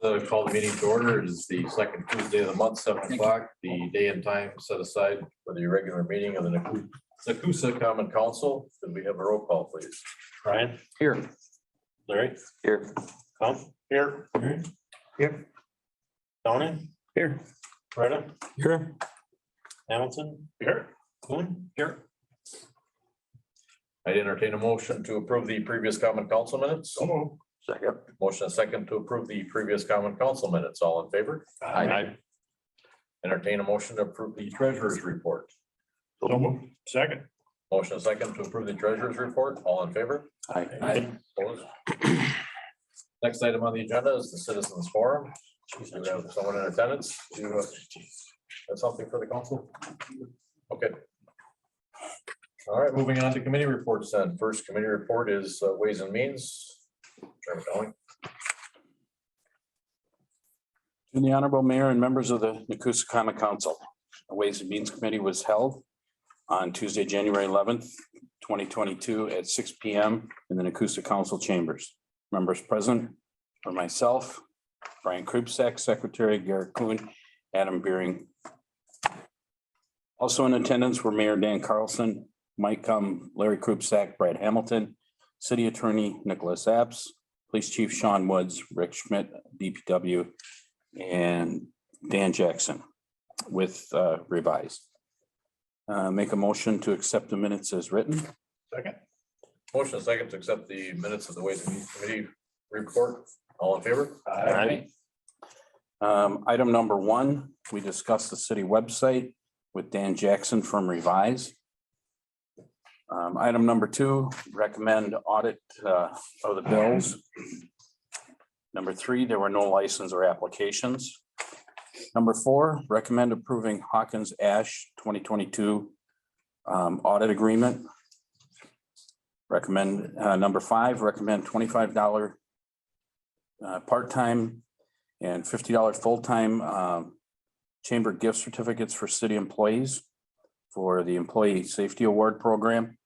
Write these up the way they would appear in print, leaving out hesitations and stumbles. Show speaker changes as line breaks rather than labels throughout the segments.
Call the meeting to order. It is the second Tuesday of the month, 7 o'clock, the day and time set aside for the regular meeting of the Nekoosa Common Council. Could we have a roll call, please?
Brian,
Here.
Larry,
Here.
Tom, here.
Here.
Tony,
Here.
Freda,
Here.
Hamilton, here. Coon, here.
I entertain a motion to approve the previous common council minutes.
Second.
Motion and second to approve the previous common council minutes. All in favor?
Aye.
Entertain a motion to approve the treasurer's report.
Second.
Motion and second to approve the treasurer's report. All in favor?
Aye.
Opposed? Next item on the agenda is the citizens forum. Do we have someone in attendance? Do you have something for the council? Okay. All right, moving on to committee reports then. First committee report is Ways and Means. Chairman Dowling.
To the Honorable Mayor and members of the Nekoosa Common Council, the Ways and Means Committee was held on Tuesday, January 11th, 2022 at 6 p.m. in the Nekoosa Council chambers. Members present are myself, Brian Krupsak, Secretary, Garrett Kuhn, Adam Beering. Also in attendance were Mayor Dan Carlson, Mike Larry Krupsak, Brad Hamilton, City Attorney Nicholas Apps, Police Chief Sean Woods, Rick Schmidt, DPW, and Dan Jackson with revised. Make a motion to accept the minutes as written.
Second. Motion and second to accept the minutes of the Ways and Means Committee report. All in favor?
Aye.
Item number 1, we discussed the city website with Dan Jackson from Revise. Item number 2, recommend audit of the bills. Number 3, there were no license or applications. Number 4, recommend approving Hawkins Ash 2022 audit agreement. Recommend number 5, recommend $25 part-time and $50 full-time chamber gift certificates for city employees for the Employee Safety Award Program.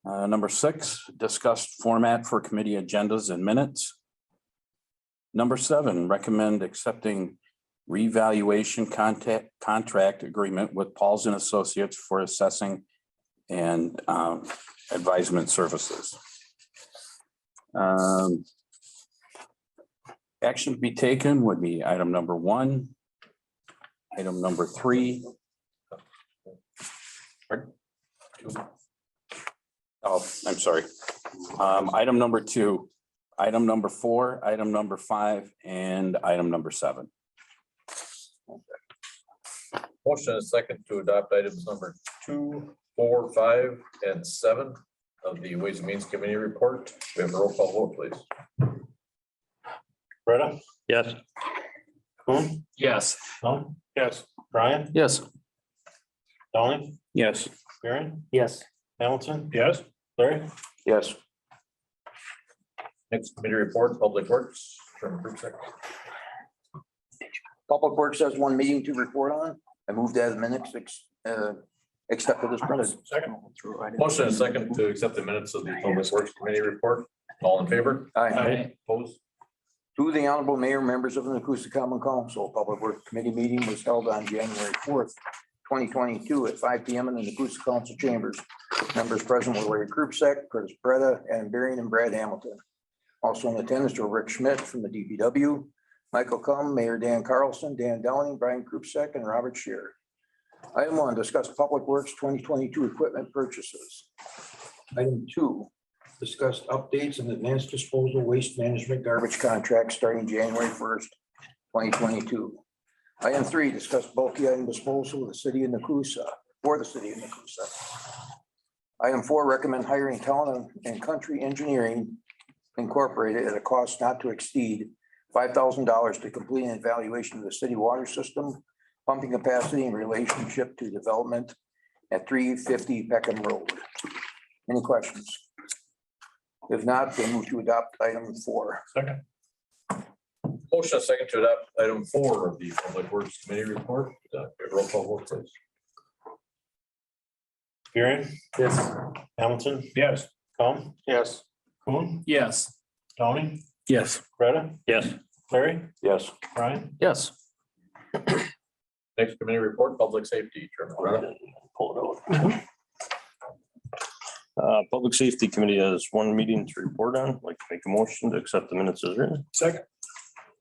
Number 6, discussed format for committee agendas and minutes. Number 7, recommend accepting revaluation contract agreement with Pauls and Associates for assessing and advisement services. Action to be taken would be item number 1, item number 3. Pardon? Oh, I'm sorry. Item number 2, item number 4, item number 5, and item number 7.
Motion and second to adopt items number 2, 4, 5, and 7 of the Ways and Means Committee report. We have a roll call vote, please.
Freda,
Yes.
Coon,
Yes.
Tom, yes. Brian,
Yes.
Tony,
Yes.
Aaron,
Yes.
Hamilton, yes. Larry,
Yes.
Next committee report, Public Works. Chairman Krupsak.
Public Works has one meeting to report on. I moved as minutes accepted as printed.
second.
Motion and second to accept the minutes of the Public Works Committee report. All in favor?
Aye.
Opposed?
To the Honorable Mayor, members of the Nekoosa Common Council, Public Works Committee meeting was held on January 4th, 2022 at 5 p.m. in the Nekoosa Council chambers. Members present were Larry Krupsak, Curtis Breda, Adam Beering, and Brad Hamilton. Also in attendance were Rick Schmidt from the DPW, Michael Cum, Mayor Dan Carlson, Dan Downing, Brian Krupsak, and Robert Scheer. Item 1, discuss Public Works 2022 equipment purchases. Item 2, discussed updates in advanced disposal waste management garbage contract starting January 1st, 2022. Item 3, discuss bulky item disposal of the city of Nekoosa, for the city of Nekoosa. Item 4, recommend hiring Town and Country Engineering Incorporated at a cost not to exceed $5,000 to complete an evaluation of the city water system, pumping capacity in relationship to development at 350 Peckham Road. Any questions? If not, then move to adopt item 4.
Second.
Motion and second to adopt item 4 of the Public Works Committee report. Roll call vote, please.
Aaron,
Yes.
Hamilton, yes. Tom,
Yes.
Coon,
Yes.
Tony,
Yes.
Freda,
Yes.
Larry,
Yes.
Brian.
Yes.
Next committee report, public safety. Chairman Brennan.
Pull it out. Public Safety Committee has one meeting to report on. I'd like to make a motion to accept the minutes as written.
Second.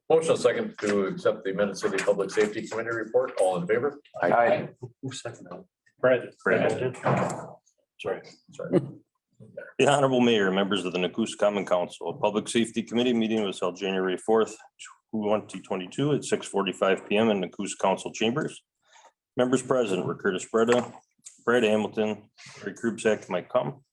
Motion second to accept the minutes of the public safety committee report. All in favor?
Aye.
Who seconded that? Brad. Sorry.
Sorry.
The Honorable Mayor, members of the Nekoosa Common Council, a Public Safety Committee meeting was held January 4th, 2022 at 6:45 PM in Nekoosa Council Chambers. Members present were Curtis Breda, Brad Hamilton, Gary Krubsack, Mike Cum.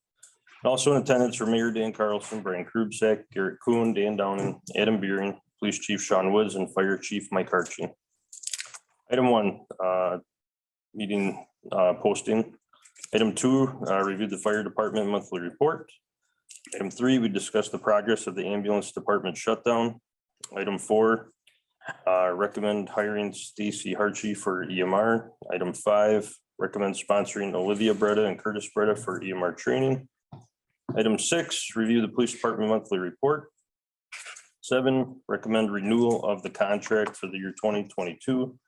Also in attendance were Mayor Dan Carlson, Brian Krubsack, Garrett Kuhn, Dan Downing, Adam Beering, Police Chief Sean Woods, and Fire Chief Mike Hartshee. Item 1, meeting posting. Item 2, reviewed the fire department monthly report. Item 3, we discussed the progress of the ambulance department shutdown. Item 4, recommend hiring Stacy Hartshee for EMR. Item 5, recommend sponsoring Olivia Breda and Curtis Breda for EMR training. Item 6, review the police department monthly report. 7, recommend renewal of the contract for the year 2022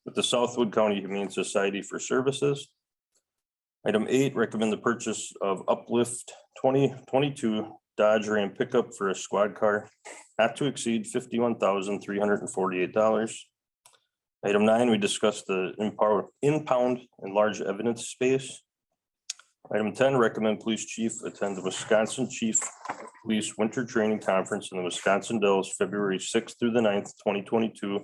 with the Southwood County Humane Society for Services. Item 8, recommend the purchase of Uplift 2022 Dodge Ram pickup for a squad car not to exceed $51,348. Item 9, we discussed the impound and large evidence space. Item 10, recommend police chief attend the Wisconsin Chief Police Winter Training Conference in the Wisconsin Dells, February 6th through the 9th, 2022,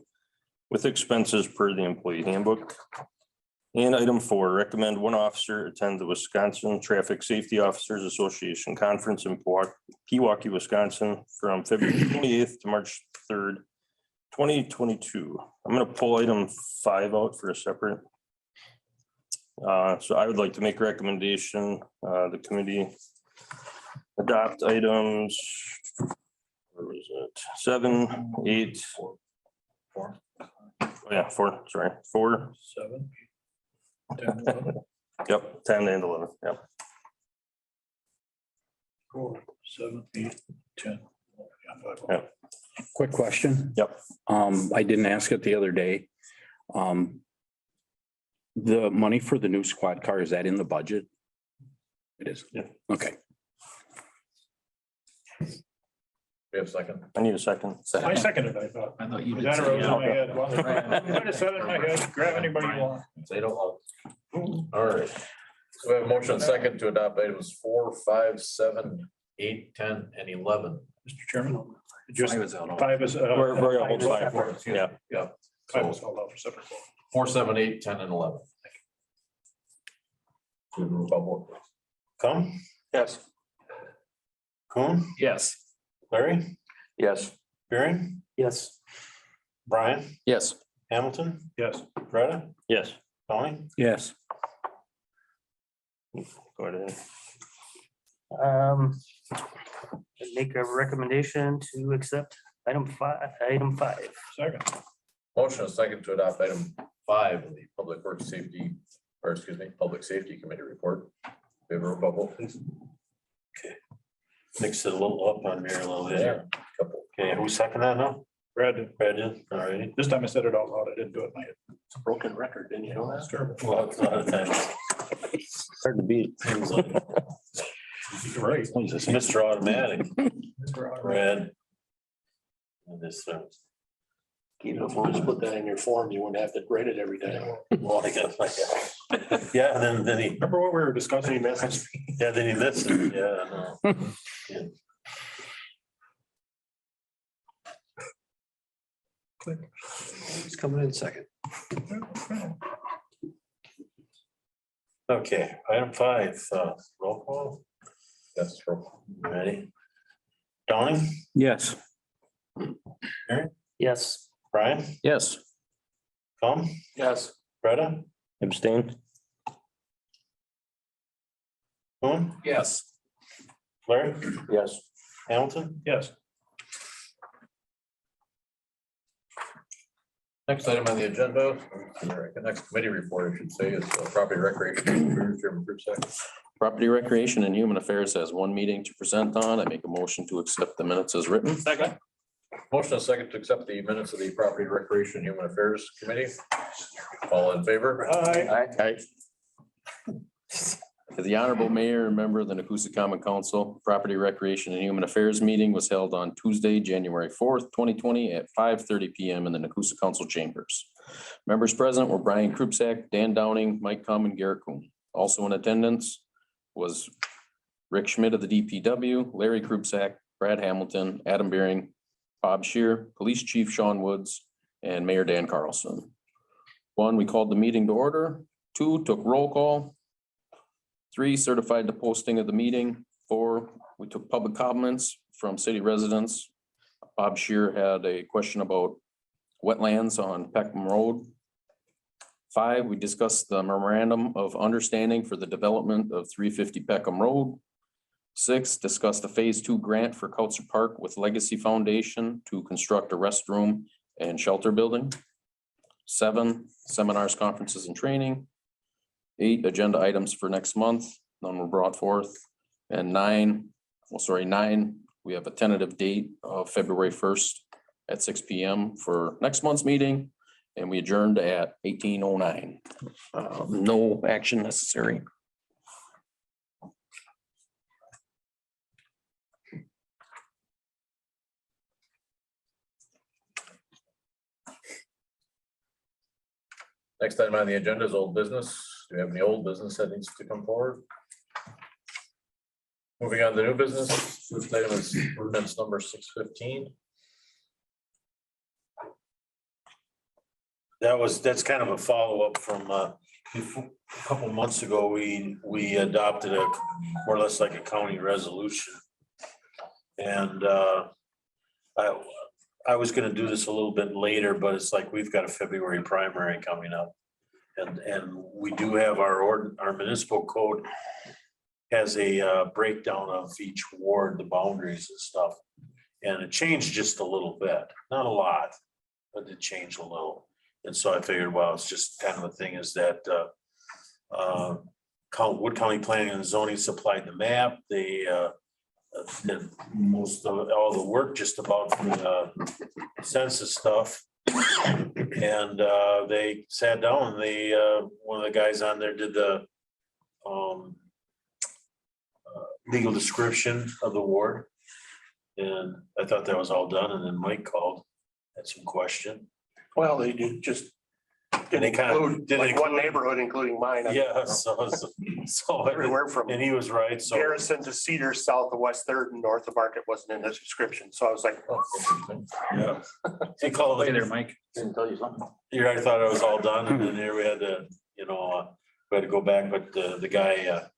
with expenses per the employee handbook. And item 4, recommend one officer attend the Wisconsin Traffic Safety Officers Association Conference in Pewaukee, Wisconsin from February 28th to March 3rd, 2022. I'm going to pull item 5 out for a separate. So I would like to make a recommendation, the committee adopt items. Where was it? 7, 8.
4.
Oh yeah, 4, sorry, 4.
7.
Yep, 10 and 11, yep.
4, 7, 8, 10.
Yeah.
Quick question.
Yep.
I didn't ask it the other day. The money for the new squad car, is that in the budget? It is.
Yeah.
Okay.
We have a second.
I need a second.
I seconded, I thought.
I thought you did.
That
say
arose in my
yeah.
head. Well, I just said it in my head, grab anybody you want.
They don't want. All right. So we have a motion second to adopt items 4, 5, 7, 8, 10, and 11.
Mr. Chairman, just
5 is out.
5 is.
We're gonna hold 5 for it,
Excuse me.
yeah.
Yeah.
5 is
So
held out for separate vote.
4, 7, 8, 10, and 11. To the Republic.
Come,
Yes.
Coon,
Yes.
Larry,
Yes.
Beering,
Yes.
Brian,
Yes.
Hamilton,
Yes,
Breda. Yes. Tony,
Yes.
go ahead.
Make a recommendation to accept item 5.
second.
Motion is second to adopt item 5 of the Public Works Safety, or excuse me, Public Safety Committee report. Favor of bubble, please.
Mix it a little up on here a little bit.
Yeah. Couple.
Okay, who's second that now?
Brad did.
Brad did, all righty.
This time I said it out loud. I didn't do it in my head.
It's a broken record, didn't you know
That's
that?
terrible.
Well, it's not a time. Hard to beat.
You're right.
Mr. Automatic, Brad. And this,
Just put that in your form, you wouldn't have to write it every day.
well, I guess, like, yeah, and then he,
Remember what we were discussing?
yeah, then he missed it, yeah, no. Yeah.
He's coming in second.
Okay, item 5, roll call,
That's roll.
ready? Donnie,
Yes.
Yes.
Brian,
Yes.
Tom,
Yes.
Breda? Abstain. Coon,
Yes.
Larry,
Yes.
Hamilton,
Yes,
Next item on the agenda, the next committee report, I should say, is property recreation. Chairman Krubsack.
Property Recreation and Human Affairs has one meeting to present on. I make a motion to accept the minutes as written.
second.
Motion and second to accept the minutes of the Property Recreation and Human Affairs Committee. All in favor?
Aye.
The Honorable Mayor and member of the Nekoosa Common Council Property Recreation and Human Affairs meeting was held on Tuesday, January 4th, 2020 at 5:30 PM in the Nekoosa Council Chambers. Members present were Brian Krupsack, Dan Downing, Mike Com, and Garrett Kuhn. Also in attendance was Rick Schmidt of the DPW, Larry Krupsack, Brad Hamilton, Adam Beering, Bob Shear, Police Chief Sean Woods, and Mayor Dan Carlson. 1, we called the meeting to order. 2, took roll call. 3, certified the posting of the meeting. 4, we took public comments from city residents. Bob Shear had a question about wetlands on Peckham Road. 5, we discussed the memorandum of understanding for the development of 350 Peckham Road. 6, discussed the phase 2 grant for Coutts Park with Legacy Foundation to construct a restroom and shelter building. 7, seminars, conferences, and training. 8, agenda items for next month, none were brought forth. And 9, we have a tentative date of February 1st at 6 PM for next month's meeting. And we adjourned at 18:09. No action necessary.
Next item on the agenda is old business. Do we have any old business that needs to come forward? Moving on to new business, first item is ordinance number 615.
That's kind of a follow-up from a couple months ago, we adopted a more or less like a county resolution. And I was gonna do this a little bit later, but it's like we've got a February primary coming up. And we do have our municipal code has a breakdown of each ward, the boundaries and stuff. And it changed just a little bit, not a lot, but it changed a little. And so I figured, well, it's just kind of a thing is that Wood County Planning and Zoning supplied the map. They did most of all the work just about for the census stuff. And they sat down and they one of the guys on there did the legal description of the ward. And I thought that was all done. And then Mike called, had some question.
Well, they did just.
And they kind of did
Like one neighborhood, including mine.
Yeah, so
Everywhere from
and he was right, so.
Garrison to Cedar, south of West Third and north of Market wasn't in his description. So I was like,
Oh, interesting.
Yeah. He called it,
Mike.
Didn't tell you something.
I thought it was all done, and then here we had to, we had to go back, but the guy,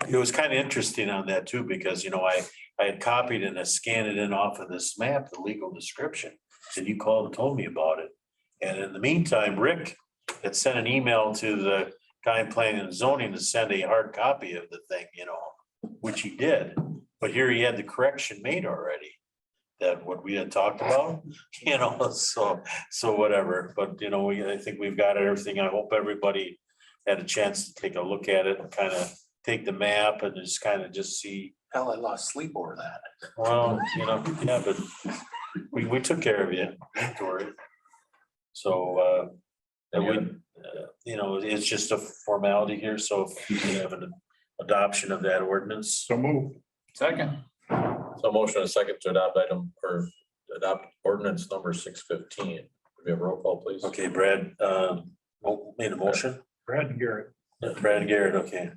it was kind of interesting on that too, because, I had copied and I scanned it in off of this map, the legal description, and you called and told me about it. And in the meantime, Rick had sent an email to the guy in planning and zoning to send a hard copy of the thing, which he did. But here he had the correction made already, that what we had talked about, so whatever. But, I think we've got everything. I hope everybody had a chance to take a look at it and kind of take the map and just kind of just see.
hell, I lost sleep over that.
Well, yeah, but we took care of you. Don't worry. So, and we, it's just a formality here, so if you can have an adoption of that ordinance.
So move.
Second.
So motion and second to adopt ordinance number 615. Could we have a roll call, please?
Okay, Brad, made a motion.
Brad and Garrett.
Brad and Garrett, okay.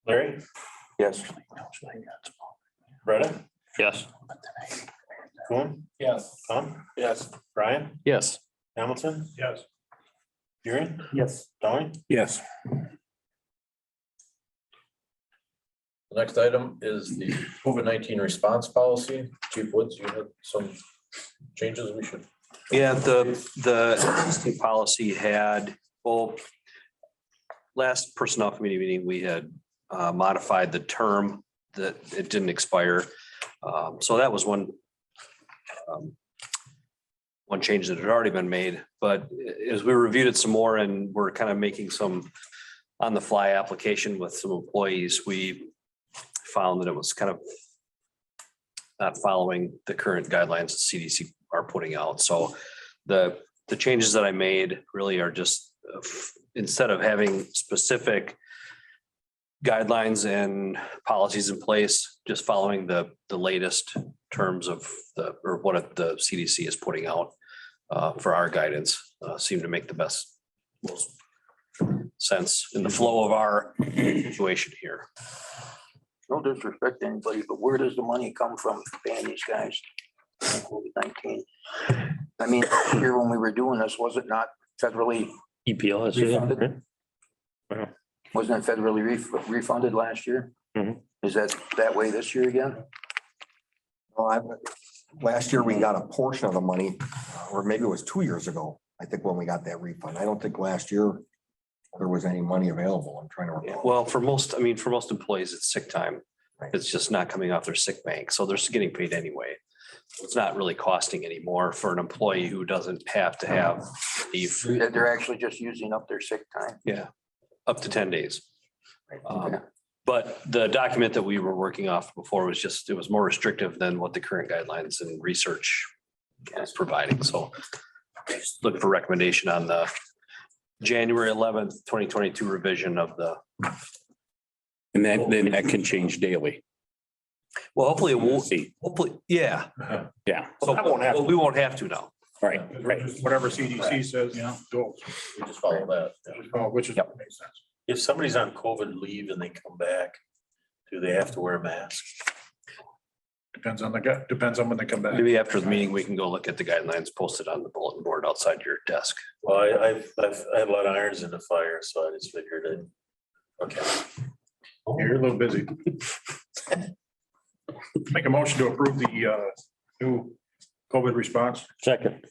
Larry?
Yes.
Bretta?
Yes.
Coon?
Yes.
Tom?
Yes.
Brian?
Yes.
Hamilton?
Yes.
Urian?
Yes.
Downey?
Yes.
The next item is the COVID-19 response policy. Chief Woods, you had some changes we should.
Yeah, the existing policy had, last personnel committee meeting, we had modified the term that it didn't expire. So that was one one change that had already been made, but as we reviewed it some more and we're kind of making some on the fly application with some employees, we found that it was kind of not following the current guidelines that CDC are putting out. So the changes that I made really are just instead of having specific guidelines and policies in place, just following the latest terms of or what the CDC is putting out for our guidance seem to make the most sense in the flow of our situation here.
No disrespect to anybody, but where does the money come from for paying these guys? COVID-19. I mean, here when we were doing this, was it not federally,
EPLS.
Refunded? wasn't it federally refunded last year?
Mhm.
Is that way this year again?
Well, last year we got a portion of the money, or maybe it was 2 years ago, I think, when we got that refund. I don't think last year there was any money available. I'm trying to recall.
Well, for most employees, it's sick time.
Right.
It's just not coming off their sick bank, so they're getting paid anyway. It's not really costing anymore for an employee who doesn't have to have leave.
They're actually just using up their sick time.
Yeah, up to 10 days.
Okay.
But the document that we were working off before it was more restrictive than what the current guidelines and research is providing. So just look for recommendation on the January 11th, 2022 revision of the.
And then that can change daily.
Well, hopefully it won't.
See.
Hopefully, yeah.
Yeah,
So
That won't happen.
we won't have to now.
right, right.
Whatever CDC says, go,
We just follow that.
which is,
Yep.
makes sense.
If somebody's on COVID leave and they come back, do they have to wear a mask?
Depends on when they come back.
Maybe after the meeting, we can go look at the guidelines posted on the bulletin board outside your desk.
Well, I had a lot of irons in the fire, so I just figured it. Okay.
You're a little busy. Make a motion to approve the new COVID response.
Second.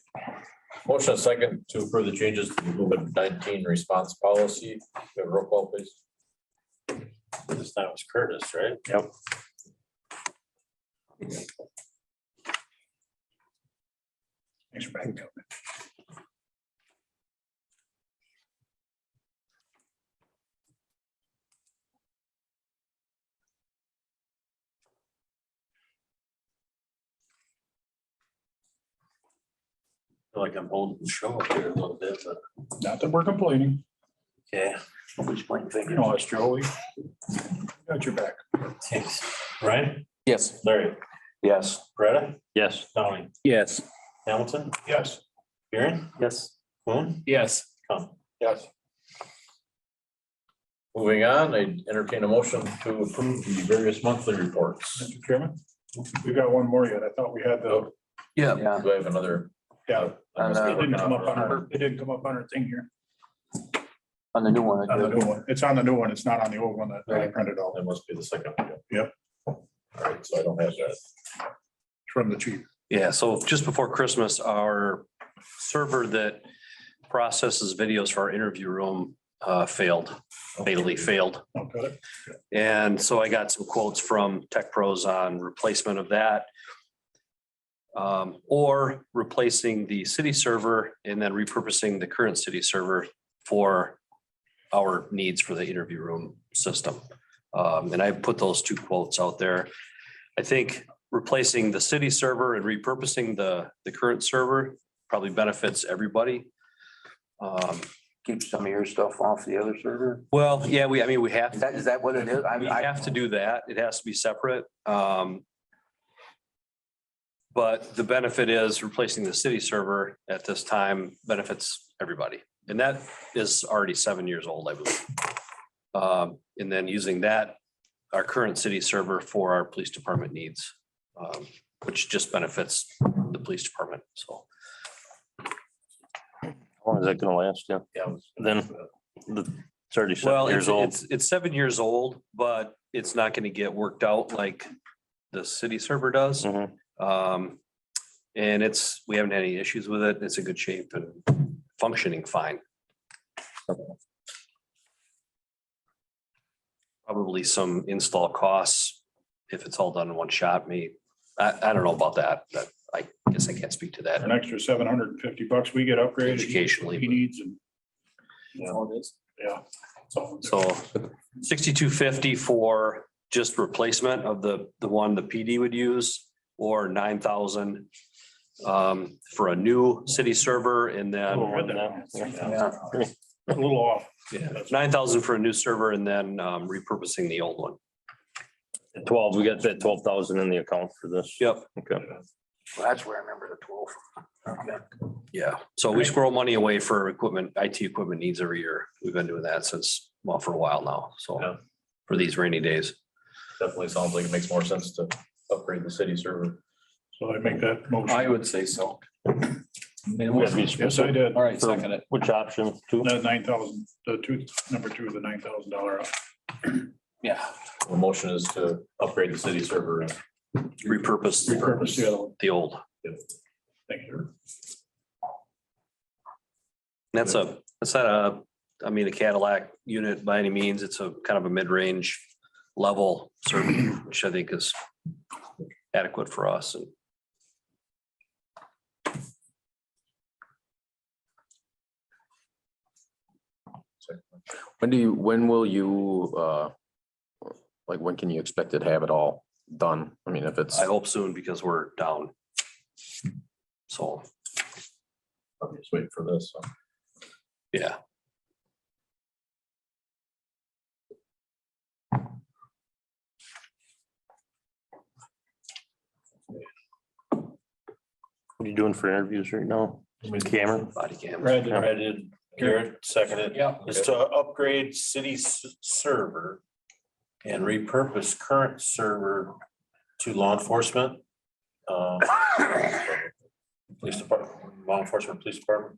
Motion and second to approve the changes to the COVID-19 response policy. We have a roll call, please.
This time was Curtis, right?
Yep.
Thanks for backing up.
Feel like I'm holding the show up here a little bit, but
Not that we're complaining.
okay.
Nobody's pointing
You
fingers.
know us, Joey. Got your back.
Thanks. Ryan,
Yes.
Larry,
Yes.
Greta,
Yes.
Tony,
Yes.
Hamilton,
Yes.
Aaron,
Yes.
Moon,
Yes.
come.
Yes. Moving on, I entertain a motion to approve the various monthly reports.
Mr. Chairman, we got one more yet. I thought we had the,
Yeah.
Yeah,
Do I have another?
yeah,
I must be
it didn't
looking
come up
out
on
for-
our, it didn't come up on our thing here.
on the new one.
On the new one. It's on the new one. It's not on the old one that I printed out.
That must be the second. one.
Yep.
All right, so I don't have that.
From the chief.
Yeah, so just before Christmas, our server that processes videos for our interview room fatally failed.
Oh, got it.
And so I got some quotes from Tech Pros on replacement of that. Or replacing the city server and then repurposing the current city server for our needs for the interview room system. And I put those two quotes out there. I think replacing the city server and repurposing the current server probably benefits everybody.
Keep some of your stuff off the other server.
Well, yeah, we have.
Is that what it is?
We have to do that. It has to be separate. But the benefit is replacing the city server at this time benefits everybody. And that is already 7 years old, I believe. And then using that, our current city server for our police department needs, which just benefits the police department. So.
How long is that gonna last? Yeah.
Yeah.
Then it's already
Well,
7 years old.
it's 7 years old, but it's not going to get worked out like the city server does.
Mhm.
And we haven't had any issues with it. It's in good shape and functioning fine. Probably some install costs if it's all done in one shot. I don't know about that, but guess I can't speak to that
An extra $750 we get upgraded.
educationally.
He needs and,
Yeah.
yeah.
So 6250 for just replacement of the one the PD would use, or 9,000 for a new city server, and then
A little off.
9,000 for a new server, and then repurposing the old one.
12, we got that 12,000 in the account for this.
Yep.
Okay.
That's where I remember the 12.
Yeah, so we squirrel money away for equipment, IT equipment needs every year. We've been doing that since, well, for a while now, so
Yeah.
for these rainy days.
Definitely sounds like it makes more sense to upgrade the city server.
So I make that motion.
would say so.
Yes, I did.
All right, second it.
Which option? Two?
The 9,000, number two, the $9,000.
Yeah.
The motion is to upgrade the city server.
Repurpose
Repurpose the other one.
the old.
Thank you.
That's not a, I mean, a Cadillac unit by any means. It's a kind of a mid-range level server, which I think is adequate for us. And
When will you, like, when can you expect to have it all done? I mean, if it's,
I hope soon because we're down. So,
I'm just waiting for this. So.
yeah.
What are you doing for interviews right now? Cameron?
Body cam.
Brad did, Garrett seconded.
Yeah.
Is to upgrade city server and repurpose current server to law enforcement. Police department, law enforcement, police department.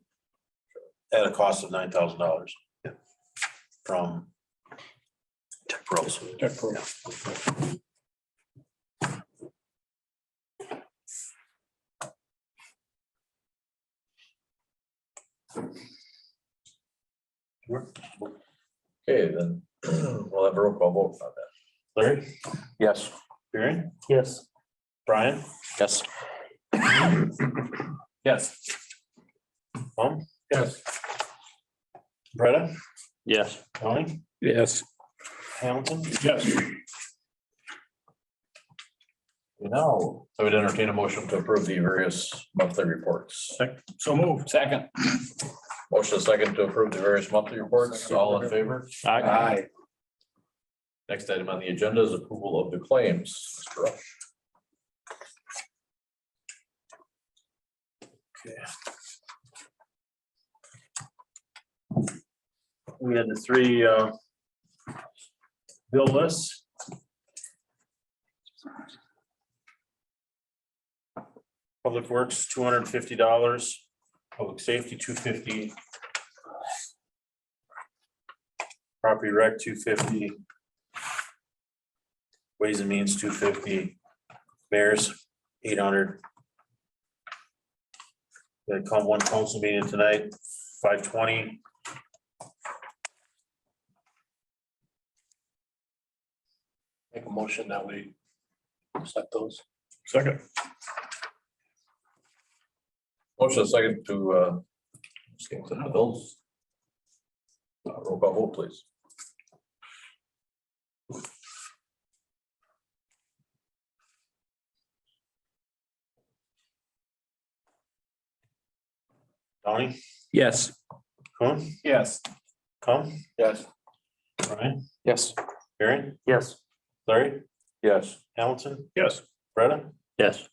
At a cost of $9,000. From
Tech Pros.
Tech Pro.
Okay, then we'll have a roll call vote on that.
Larry,
Yes.
Barry,
Yes.
Brian,
Yes.
Yes.
Tom,
Yes.
Bretta,
Yes.
Tony,
Yes.
Hamilton.
Yes.
Now, I would entertain a motion to approve the various monthly reports.
So move.
Second.
Motion is second to approve the various monthly reports. All in favor?
Aye.
Next item on the agenda is approval of the claims. Mr. Rusch.
We had the three bill lists. Public Works, $250. Public Safety, $250. Property Rec, $250. Ways and Means, $250. Mayor's, $800. Gonna come one council meeting tonight, 5:20.
Make a motion that we accept those. Second.
Motion is second to accept the bills. Roll call vote, please.
Donnie,
Yes.
Coon,
Yes.
Come,
Yes.
Brian,
Yes.
Aaron,
Yes.
Larry,
Yes.
Hamilton,
Yes.
Bretta.
Yes.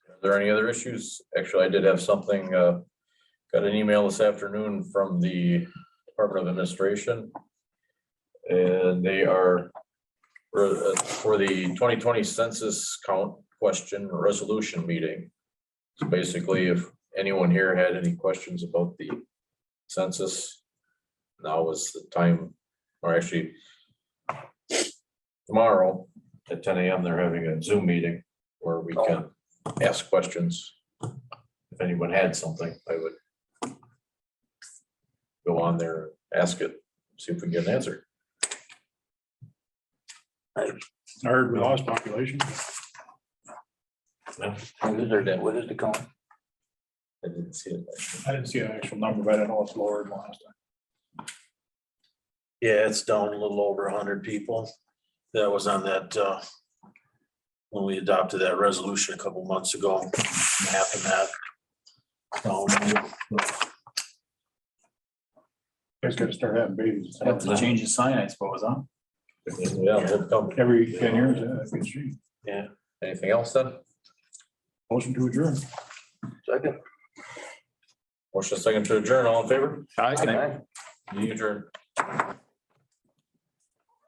Are there any other issues? Actually, I did have something, got an email this afternoon from the Department of Administration. And they are for the 2020 census count question resolution meeting. So basically, if anyone here had any questions about the census, now is the time, or actually tomorrow at 10 a.m. they're having a Zoom meeting where we can ask questions. If anyone had something, I would go on there, ask it, see if we can get an answer.
I heard we lost population.
What is the count?
I didn't see it.
I didn't see an actual number, but I know it's lower than last time.
Yeah, it's down a little over 100 people. That was on that, when we adopted that resolution a couple months ago, mapping that.
Guys gotta start having babies.
Have to change the sign, I suppose, huh?
Yeah, they'll come.
Every 10 years, yeah, that's good street.
Yeah.
Anything else then?
Motion to adjourn.
Second.
Motion second to adjourn, all in favor?
Aye.
You adjourn.